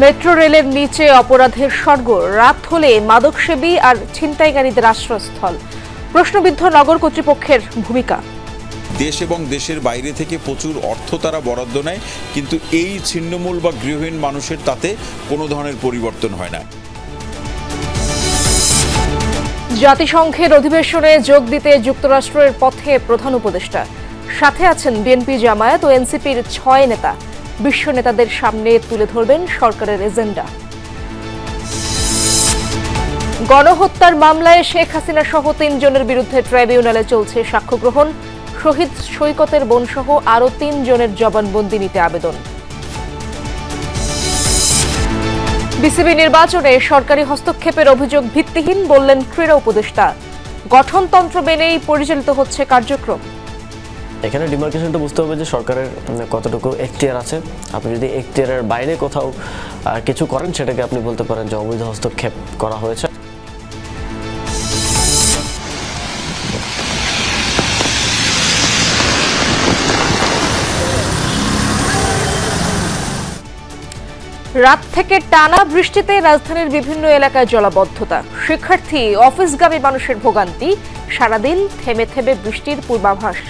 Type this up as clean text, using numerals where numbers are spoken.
Metro রেলের নিচে অপরাধের স্বর্গ, রাত হলে মাদকসেবী আর ছিনতাইকারীদের আশ্রয়স্থল। প্রশ্নবিদ্ধ নগর কর্তৃপক্ষের ভূমিকা। দেশ এবং দেশের বাইরে থেকে প্রচুর অর্থ তারা বরাদ্দ নেয়, কিন্তু এই ছিন্নমূল বা গৃহহীন মানুষের তাতে কোনো ধরনের পরিবর্তন হয় না। জাতিসংঘের অধিবেশনে যোগ দিতে যুক্তরাষ্ট্রের পথে প্রধান উপদেষ্টা, সাথে আছেন বিএনপি, জামায়াত ও এনসিপির 6 নেতা। বিশ্ব নেতাদের সামনে তুলে ধরবেন সরকারের এজেন্ডা। গণহত্যার মামলায় শেখ হাসিনা সহ 3 জনের বিরুদ্ধে ট্রাইব্যুনালে চলছে সাক্ষ্য গ্রহণ। শহীদ সৈকতের বোনসহ আরও 3 জনের জবানবন্দি নিতে আবেদন। বিসিবি নির্বাচনে সরকারি হস্তক্ষেপের অভিযোগ ভিত্তিহীন বললেন ক্রীড়া উপদেষ্টা। গঠনতন্ত্র মেনেই পরিচালিত হচ্ছে কার্যক্রম। এখানে ডিমার্কেশনটা বুঝতে হবে যে সরকারের কতটুকু এখতিয়ার আছে। আপনি যদি এখতিয়ারের বাইরে কোথাও কিছু করেন, সেটাকে আপনি বলতে পারেন যে অবৈধ হস্তক্ষেপ করা হয়েছে। রাত থেকে টানা বৃষ্টিতে রাজধানীর বিভিন্ন এলাকায় জলাবদ্ধতা, শিক্ষার্থী অফিসগামী মানুষের ভোগান্তি। সারাদিন থেমে থেমে বৃষ্টির পূর্বাভাস।